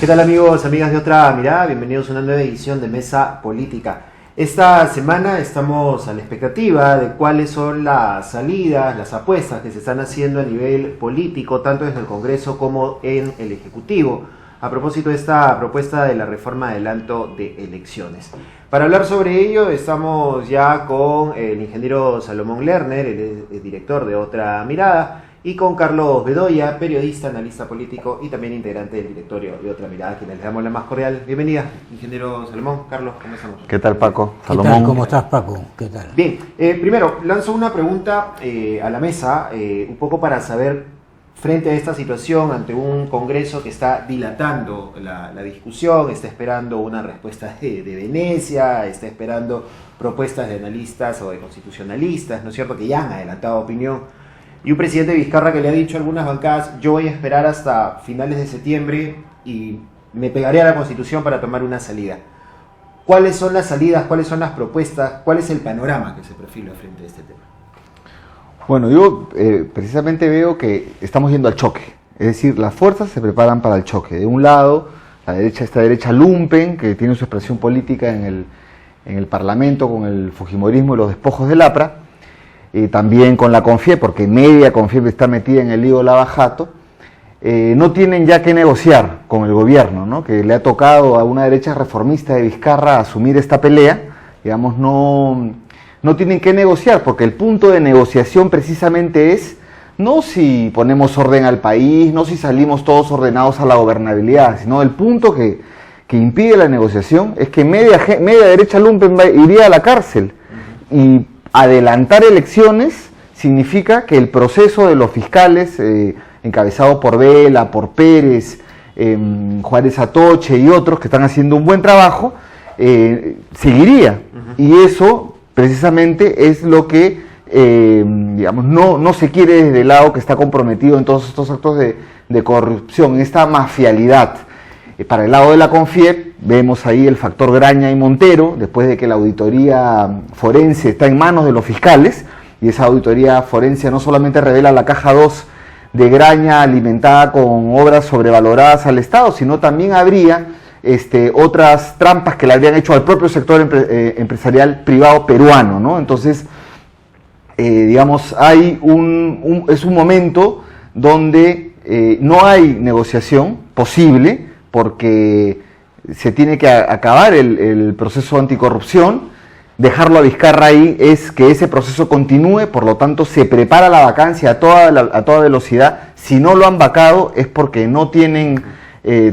¿Qué tal amigos, amigas de Otra Mirada? Bienvenidos a una nueva edición de Mesa Política. Esta semana estamos a la expectativa de cuáles son las salidas, las apuestas que se están haciendo a nivel político, tanto desde el Congreso como en el Ejecutivo, a propósito de esta propuesta de la reforma adelanto de elecciones. Para hablar sobre ello estamos ya con el ingeniero Salomón Lerner, el director de Otra Mirada, y con Carlos Bedoya, periodista, analista político y también integrante del directorio de Otra Mirada, a quienes les damos la más cordial bienvenida. Ingeniero Salomón, Carlos, ¿cómo estamos? ¿Qué tal, Paco? Salomón. ¿Qué tal? ¿Cómo estás, Paco? ¿Qué tal? Bien, primero lanzo una pregunta a la mesa, un poco para saber, frente a esta situación, ante un Congreso que está dilatando la discusión, está esperando una respuesta de Venecia, está esperando propuestas de analistas o de constitucionalistas, ¿no es cierto?, que ya han adelantado opinión. Y un presidente de Vizcarra que le ha dicho a algunas bancadas: yo voy a esperar hasta finales de septiembre y me pegaré a la Constitución para tomar una salida. ¿Cuáles son las salidas? ¿Cuáles son las propuestas? ¿Cuál es el panorama que se perfila frente a este tema? Bueno, yo precisamente veo que estamos yendo al choque. Es decir, las fuerzas se preparan para el choque. De un lado, esta derecha lumpen, que tiene su expresión política en el Parlamento con el fujimorismo y los despojos del APRA. También con la CONFIEP, porque media CONFIEP está metida en el lío Lava Jato, no tienen ya que negociar con el gobierno, ¿no?, que le ha tocado a una derecha reformista de Vizcarra asumir esta pelea. Digamos, no tienen que negociar, porque el punto de negociación precisamente es no si ponemos orden al país, no si salimos todos ordenados a la gobernabilidad, sino el punto que impide la negociación es que media derecha lumpen iría a la cárcel. Y adelantar elecciones significa que el proceso de los fiscales, encabezado por Vela, por Pérez, Juárez Atoche y otros que están haciendo un buen trabajo, seguiría. Y eso precisamente es lo que digamos, no se quiere desde el lado que está comprometido en todos estos actos de corrupción, en esta mafialidad. Para el lado de la CONFIEP vemos ahí el factor Graña y Montero, después de que la auditoría forense está en manos de los fiscales, y esa auditoría forense no solamente revela la caja 2 de Graña alimentada con obras sobrevaloradas al Estado, sino también habría otras trampas que le habrían hecho al propio sector empresarial privado peruano, ¿no? Entonces, digamos, es un momento donde no hay negociación posible, porque se tiene que acabar el proceso anticorrupción. Dejarlo a Vizcarra ahí es que ese proceso continúe, por lo tanto se prepara la vacancia a toda velocidad. Si no lo han vacado es porque no tienen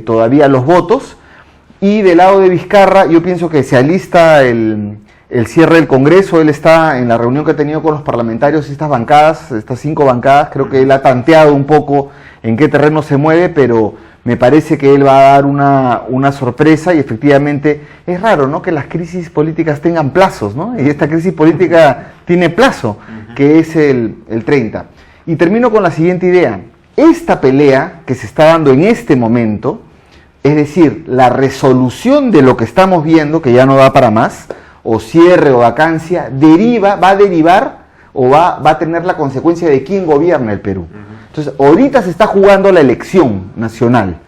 todavía los votos. Y del lado de Vizcarra yo pienso que se alista el cierre del Congreso. Él está en la reunión que ha tenido con los parlamentarios, estas 5 bancadas, creo que él ha tanteado un poco en qué terreno se mueve, pero me parece que él va a dar una sorpresa. Y efectivamente es raro, ¿no?, que las crisis políticas tengan plazos, ¿no? Y esta crisis política tiene plazo, que es el 30. Y termino con la siguiente idea. Esta pelea que se está dando en este momento, es decir, la resolución de lo que estamos viendo, que ya no da para más, o cierre o vacancia, va a derivar o va a tener la consecuencia de quién gobierna el Perú. Entonces, ahorita se está jugando la elección nacional.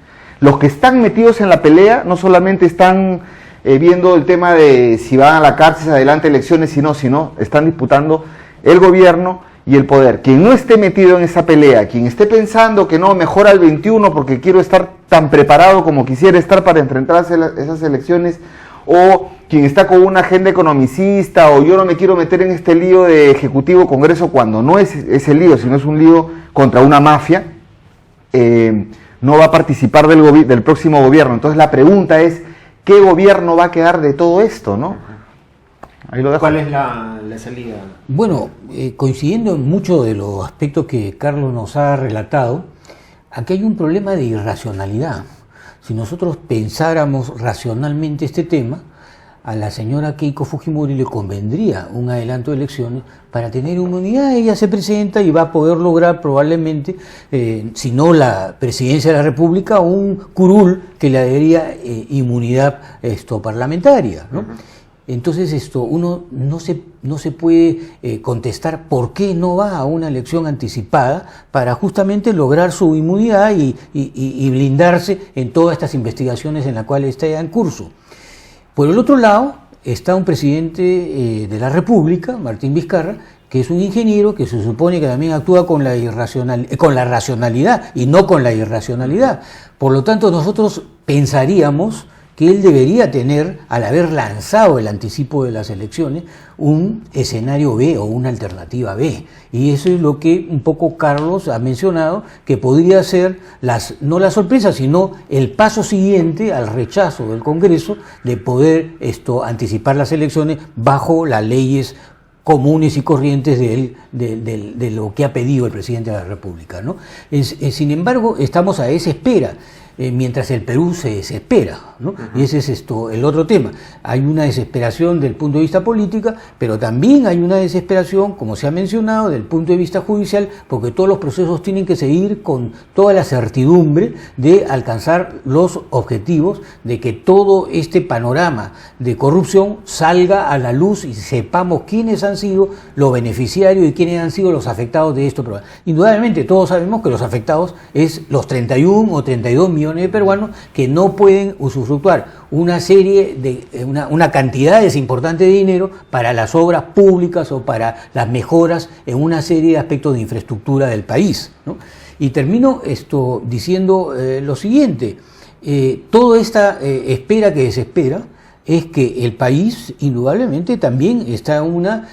Los que están metidos en la pelea no solamente están viendo el tema de si van a la cárcel, si adelante elecciones, sino están disputando el gobierno y el poder. Quien no esté metido en esa pelea, quien esté pensando que no, mejor al 21 porque quiero estar tan preparado como quisiera estar para enfrentar esas elecciones, o quien está con una agenda economicista, o yo no me quiero meter en este lío de Ejecutivo-Congreso, cuando no es ese lío, sino es un lío contra una mafia, no va a participar del próximo gobierno. Entonces la pregunta es, ¿qué gobierno va a quedar de todo esto, no? Ahí lo dejo. ¿Cuál es la salida? Bueno, coincidiendo en muchos de los aspectos que Carlos nos ha relatado, aquí hay un problema de irracionalidad. Si nosotros pensáramos racionalmente este tema, a la señora Keiko Fujimori le convendría un adelanto de elecciones para tener inmunidad. Ella se presenta y va a poder lograr probablemente, si no la presidencia de la República, un curul que le daría inmunidad parlamentaria, ¿no? entonces uno no se puede contestar por qué no va a una elección anticipada para justamente lograr su inmunidad y blindarse en todas estas investigaciones en las cuales está ya en curso. Por el otro lado está un presidente de la República, Martín Vizcarra, que es un ingeniero que se supone que también actúa con la racionalidad y no con la irracionalidad. Por lo tanto, nosotros pensaríamos que él debería tener, al haber lanzado el anticipo de las elecciones, un escenario B o una alternativa B. Y eso es lo que un poco Carlos ha mencionado, que podría ser, no la sorpresa, sino el paso siguiente al rechazo del Congreso de poder anticipar las elecciones bajo las leyes comunes y corrientes de lo que ha pedido el presidente de la República, ¿no? Sin embargo, estamos a esa espera, mientras el Perú se desespera, ¿no? Y ese es el otro tema. Hay una desesperación del punto de vista político, pero también hay una desesperación, como se ha mencionado, del punto de vista judicial, porque todos los procesos tienen que seguir con toda la certidumbre de alcanzar los objetivos, de que todo este panorama de corrupción salga a la luz y sepamos quiénes han sido los beneficiarios y quiénes han sido los afectados de esto. Indudablemente todos sabemos que los afectados es los 31 o 32 millones de peruanos que no pueden usufructuar una cantidad importante de dinero para las obras públicas o para las mejoras en una serie de aspectos de infraestructura del país, ¿no? Y termino diciendo lo siguiente: toda esta espera que desespera es que el país indudablemente también está en una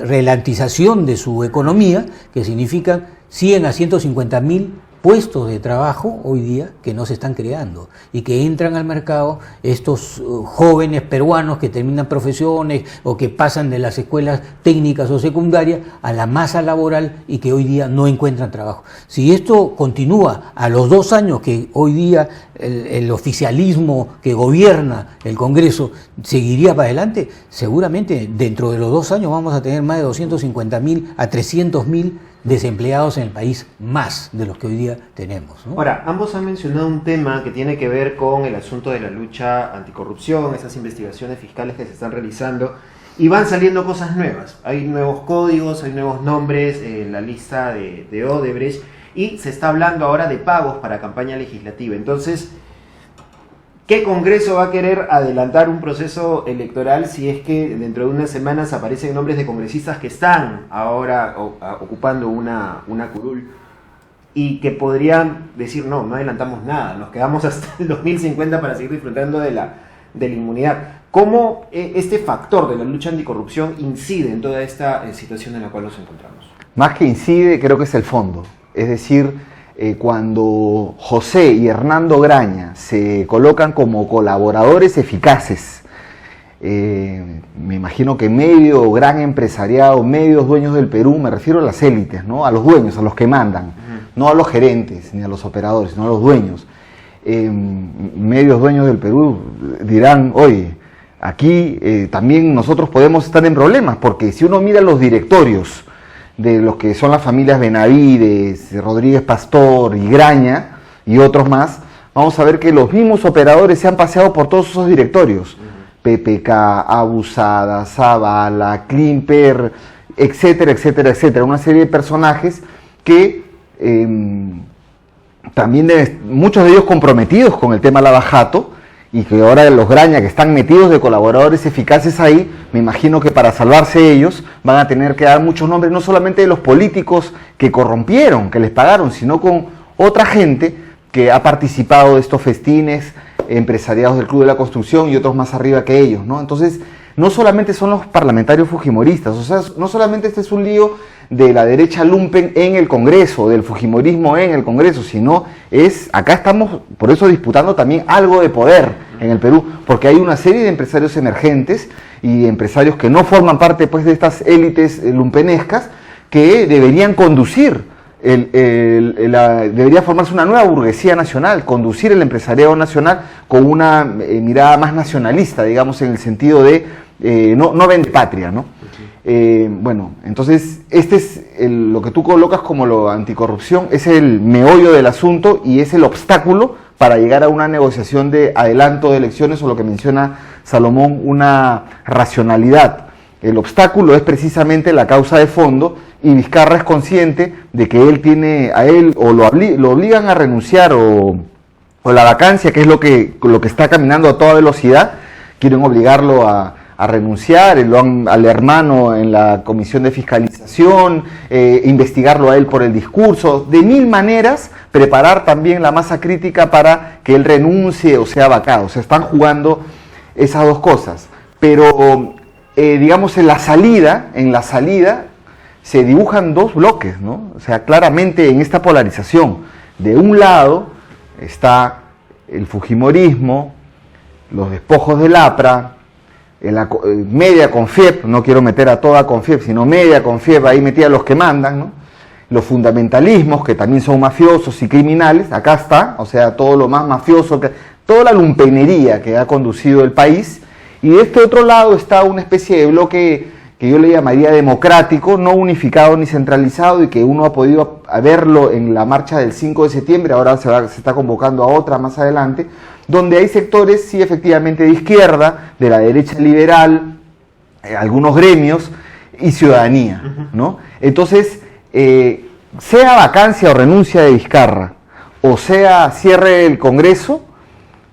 ralentización de su economía, que significa 100 a 150.000 puestos de trabajo hoy día que no se están creando y que entran al mercado estos jóvenes peruanos que terminan profesiones o que pasan de las escuelas técnicas o secundarias a la masa laboral y que hoy día no encuentran trabajo. Si esto continúa a los 2 años que hoy día el oficialismo que gobierna el Congreso seguiría para adelante, seguramente dentro de los 2 años vamos a tener más de 250.000 a 300.000 desempleados en el país, más de los que hoy día tenemos, ¿no? Ahora, ambos han mencionado un tema que tiene que ver con el asunto de la lucha anticorrupción, esas investigaciones fiscales que se están realizando, y van saliendo cosas nuevas. Hay nuevos códigos, hay nuevos nombres en la lista de Odebrecht, y se está hablando ahora de pagos para campaña legislativa. Entonces, ¿qué Congreso va a querer adelantar un proceso electoral si es que dentro de unas semanas aparecen nombres de congresistas que están ahora ocupando una curul y que podrían decir no adelantamos nada, nos quedamos hasta el 2050 para seguir disfrutando de la inmunidad? ¿Cómo este factor de la lucha anticorrupción incide en toda esta situación en la cual nos encontramos? Más que incide, creo que es el fondo. Es decir, cuando José y Hernando Graña se colocan como colaboradores eficaces, me imagino que medio gran empresariado, medios dueños del Perú, me refiero a las élites, ¿no? A los dueños, a los que mandan, no a los gerentes ni a los operadores, sino a los dueños. Medios dueños del Perú dirán, oye, aquí también nosotros podemos estar en problemas, porque si uno mira los directorios de los que son las familias Benavides, Rodríguez Pastor y Graña y otros más, vamos a ver que los mismos operadores se han paseado por todos esos directorios. PPK, Abusada, Zavala, Klimper, etcétera, etcétera, etcétera. Una serie de personajes que también muchos de ellos comprometidos con el tema lavajato, y que ahora los Graña, que están metidos de colaboradores eficaces ahí, me imagino que para salvarse ellos van a tener que dar muchos nombres, no solamente de los políticos que corrompieron, que les pagaron, sino con otra gente que ha participado de estos festines, empresariados del Club de la Construcción y otros más arriba que ellos, ¿no? Entonces, no solamente son los parlamentarios fujimoristas, o sea, no solamente este es un lío de la derecha lumpen en el Congreso, del fujimorismo en el Congreso, sino acá estamos por eso disputando también algo de poder en el Perú, porque hay una serie de empresarios emergentes y empresarios que no forman parte pues de estas élites lumpenescas que deberían conducir, debería formarse una nueva burguesía nacional, conducir el empresariado nacional con una mirada más nacionalista, digamos, en el sentido de no vende patria, ¿no? Bueno, entonces este es lo que tú colocas como lo anticorrupción, es el meollo del asunto y es el obstáculo para llegar a una negociación de adelanto de elecciones o lo que menciona Salomón, una racionalidad. El obstáculo es precisamente la causa de fondo y Vizcarra es consciente de que él o lo obligan a renunciar o la vacancia, que es lo que está caminando a toda velocidad, quieren obligarlo a renunciar, al hermano en la comisión de fiscalización, investigarlo a él por el discurso, de mil maneras preparar también la masa crítica para que él renuncie o sea vacado. Se están jugando esas dos cosas, pero digamos en la salida se dibujan dos bloques, ¿no? O sea, claramente en esta polarización, de un lado está el fujimorismo, los despojos del APRA, media Confiep, no quiero meter a toda Confiep, sino media Confiep, ahí metía a los que mandan, ¿no? Los fundamentalismos, que también son mafiosos y criminales, acá está, o sea, todo lo más mafioso, toda la lumpenería que ha conducido el país, y de este otro lado está una especie de bloque que yo le llamaría democrático, no unificado ni centralizado, y que uno ha podido verlo en la marcha del 5 de septiembre, ahora se está convocando a otra más adelante, donde hay sectores, sí, efectivamente, de izquierda, de la derecha liberal, algunos gremios y ciudadanía, ¿no? Entonces, sea vacancia o renuncia de Vizcarra, o sea cierre del Congreso,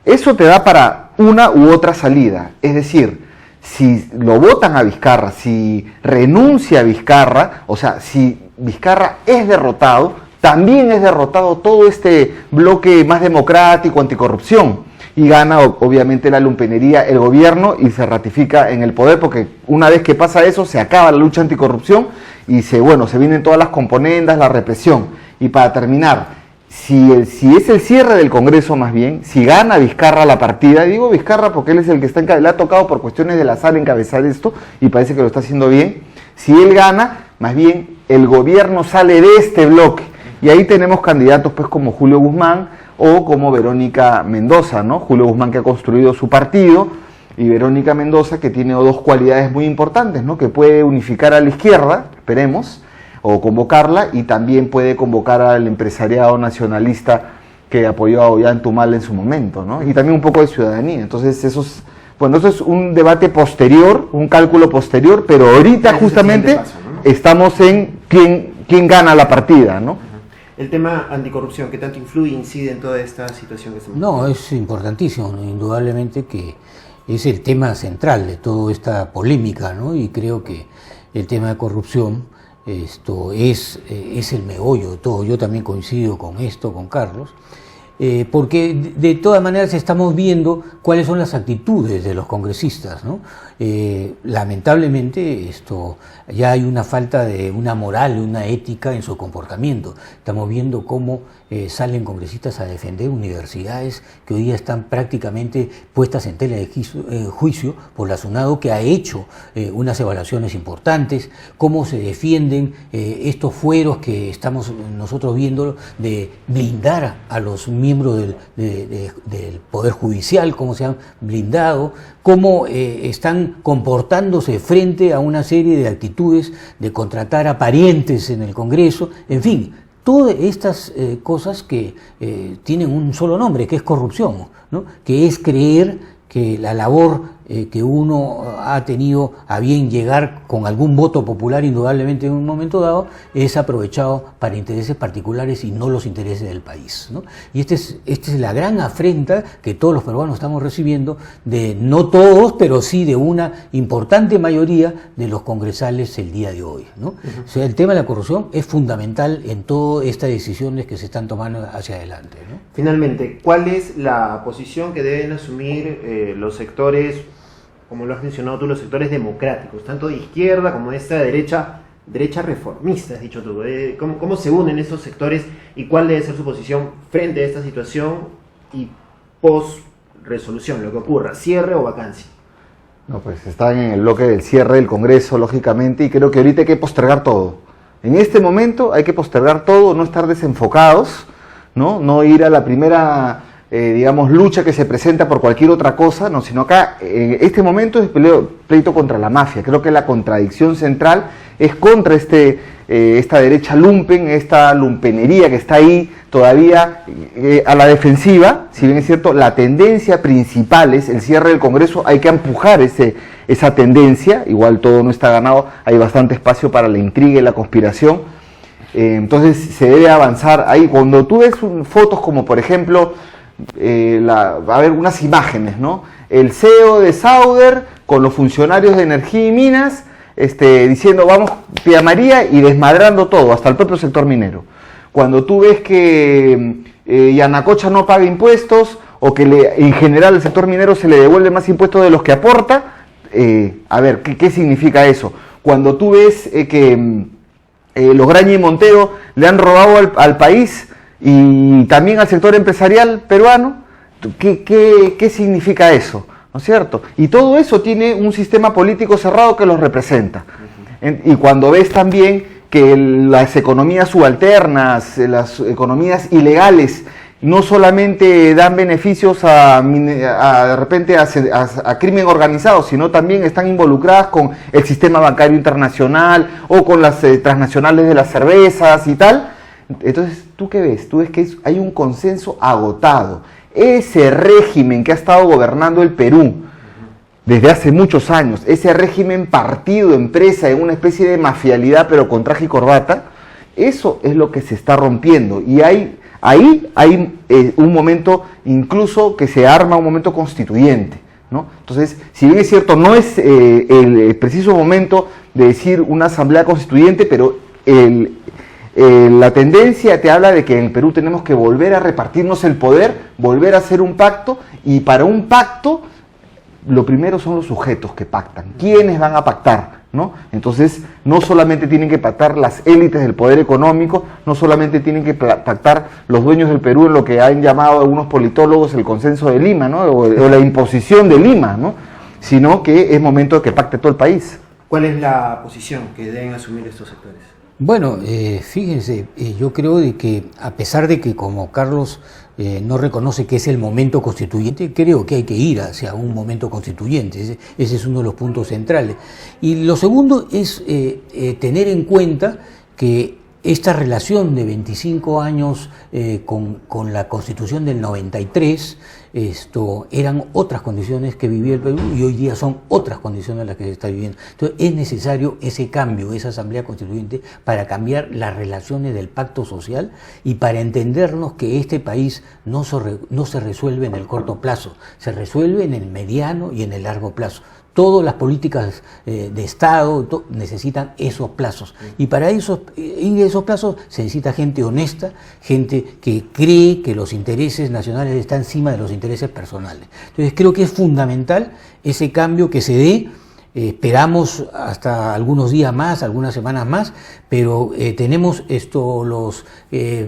eso te da para una u otra salida. Es decir, si lo votan a Vizcarra, si renuncia a Vizcarra, o sea, si Vizcarra es derrotado, también es derrotado todo este bloque más democrático, anticorrupción, y gana obviamente la lumpenería, el gobierno, y se ratifica en el poder, porque una vez que pasa eso se acaba la lucha anticorrupción y se vienen todas las componendas, la represión. Y para terminar, si es el cierre del Congreso más bien, si gana Vizcarra la partida, digo Vizcarra porque él es el que le ha tocado por cuestiones del azar encabezar esto y parece que lo está haciendo bien, si él gana, más bien el gobierno sale de este bloque, y ahí tenemos candidatos pues como Julio Guzmán o como Verónica Mendoza, ¿no? Julio Guzmán, que ha construido su partido, y Verónica Mendoza, que tiene dos cualidades muy importantes, ¿no? Que puede unificar a la izquierda, esperemos, o convocarla, y también puede convocar al empresariado nacionalista que apoyó a Ollanta en su momento, ¿no? Y también un poco de ciudadanía. Entonces eso es un debate posterior, un cálculo posterior, pero ahorita justamente paso, ¿no? Estamos en quién gana la partida, ¿no? El tema anticorrupción, ¿qué tanto influye, incide en toda esta situación que se mueve? No, es importantísimo, ¿no? Indudablemente que es el tema central de toda esta polémica, ¿no? Y creo que el tema de corrupción es el meollo de todo. Yo también coincido con esto, con Carlos, porque de todas maneras estamos viendo cuáles son las actitudes de los congresistas, ¿no? Lamentablemente ya hay una falta de una moral, una ética en su comportamiento. Estamos viendo cómo salen congresistas a defender universidades que hoy día están prácticamente puestas en tela de juicio por la SUNADO, que ha hecho unas evaluaciones importantes, cómo se defienden estos fueros que estamos nosotros viendo de blindar a los miembros del Poder Judicial, cómo se han blindado, cómo están comportándose frente a una serie de actitudes de contratar a parientes en el Congreso, en fin, todas estas cosas que tienen un solo nombre, que es corrupción, ¿no? Que es creer que la labor que uno ha tenido a bien llegar con algún voto popular, indudablemente en un momento dado, es aprovechado para intereses particulares y no los intereses del país, ¿no? Y esta es la gran afrenta que todos los peruanos estamos recibiendo, de no todos, pero sí de una importante mayoría de los congresales el día de hoy, ¿no? O sea, el tema de la corrupción es fundamental en todas estas decisiones que se están tomando hacia adelante, ¿no? Finalmente, ¿cuál es la posición que deben asumir los sectores, como lo has mencionado tú, los sectores democráticos, tanto de izquierda como de esta derecha reformista, has dicho tú? ¿Cómo se unen estos sectores y cuál debe ser su posición frente a esta situación y post-resolución, lo que ocurra, cierre o vacancia? No, pues están en el bloque del cierre del Congreso, lógicamente, y creo que ahorita hay que postergar todo. En este momento hay que postergar todo, no estar desenfocados, no ir a la primera lucha que se presenta por cualquier otra cosa, no, sino acá, en este momento es pleito contra la mafia. Creo que la contradicción central es contra este esta derecha lumpen, esta lumpenería que está ahí todavía a la defensiva. Si bien es cierto, la tendencia principal es el cierre del Congreso, hay que empujar esa tendencia, igual todo no está ganado, hay bastante espacio para la intriga y la conspiración, entonces se debe avanzar ahí. Cuando tú ves fotos como por ejemplo, a ver, unas imágenes, ¿no? El CEO de Sauder con los funcionarios de Energía y Minas, diciendo vamos Tía María, y desmadrando todo, hasta el propio sector minero. Cuando tú ves que Yanacocha no paga impuestos, o que en general el sector minero se le devuelve más impuestos de los que aporta, a ver, ¿qué significa eso? Cuando tú ves que Lograña y Montero le han robado al país y también al sector empresarial peruano, ¿qué significa eso? ¿No es cierto? Y todo eso tiene un sistema político cerrado que los representa. Y cuando ves también que las economías subalternas, las economías ilegales, no solamente dan beneficios de repente a crimen organizado, sino también están involucradas con el sistema bancario internacional o con las transnacionales de las cervezas y tal. Entonces, ¿tú qué ves? Tú ves que hay un consenso agotado. Ese régimen que ha estado gobernando el Perú desde hace muchos años, ese régimen partido, empresa, en una especie de mafialidad pero con traje y corbata, eso es lo que se está rompiendo. Y ahí hay un momento incluso que se arma un momento constituyente, ¿no? Entonces, si bien es cierto, no es el preciso momento de decir una asamblea constituyente, pero la tendencia te habla de que en el Perú tenemos que volver a repartirnos el poder, volver a hacer un pacto, y para un pacto lo primero son los sujetos que pactan. ¿Quiénes van a pactar? ¿No? Entonces, no solamente tienen que pactar las élites del poder económico, no solamente tienen que pactar los dueños del Perú en lo que han llamado algunos politólogos el consenso de Lima, ¿no? o la imposición de Lima, ¿no? Sino que es momento de que pacte todo el país. ¿Cuál es la posición que deben asumir estos sectores? Bueno, fíjense, yo creo de que a pesar de que como Carlos no reconoce que es el momento constituyente, creo que hay que ir hacia un momento constituyente. Ese es uno de los puntos centrales. Y lo segundo es tener en cuenta que esta relación de 25 años con la Constitución del 93, eran otras condiciones que vivía el Perú y hoy día son otras condiciones las que se está viviendo. Entonces es necesario ese cambio, esa asamblea constituyente, para cambiar las relaciones del pacto social y para entendernos que este país no se resuelve en el corto plazo, se resuelve en el mediano y en el largo plazo. Todas las políticas de Estado necesitan esos plazos, y para esos plazos se necesita gente honesta, gente que cree que los intereses nacionales están encima de los intereses personales. Entonces creo que es fundamental ese cambio que se dé. Esperamos hasta algunos días más, algunas semanas más, pero tenemos los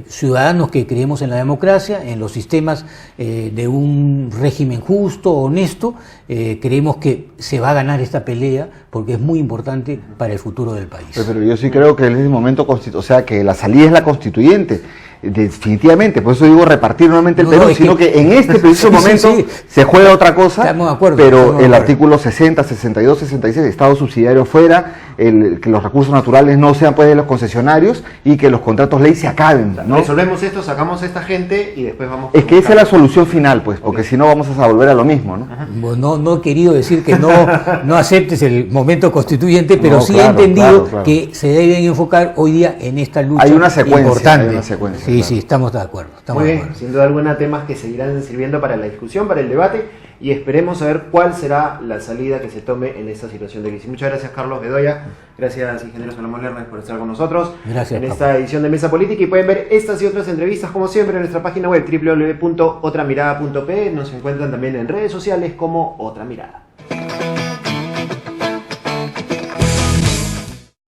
ciudadanos que creemos en la democracia, en los sistemas de un régimen justo, honesto, creemos que se va a ganar esta pelea porque es muy importante para el futuro del país. Pero yo sí creo que es el momento o sea, que la salida es la constituyente. Definitivamente, por eso digo repartir nuevamente el Perú, sino que en este preciso momento se juega otra cosa. Estamos de acuerdo, pero el artículo 60, 62, 66, Estado subsidiario fuera, que los recursos naturales no sean pues de los concesionarios y que los contratos ley se acaben, ¿no? Resolvemos esto, sacamos a esta gente y después vamos... Es que esa es la solución final, pues, porque si no vamos a volver a lo mismo, ¿no? Bueno, no he querido decir que no aceptes el momento constituyente, pero sí he entendido que se deben enfocar hoy día en esta lucha hay una secuencia, importante. Hay una secuencia. Sí, sí, estamos de acuerdo. Muy bien, sin duda alguna temas que seguirán sirviendo para la discusión, para el debate, y esperemos saber cuál será la salida que se tome en esta situación de crisis. Muchas gracias, Carlos Bedoya. Gracias, ingeniero Salomón Lerner, por estar con nosotros. Gracias, en esta edición de Mesa Política, y pueden ver estas y otras entrevistas como siempre en nuestra página web www.otramirada.pe. Nos encuentran también en redes sociales como Otra Mirada.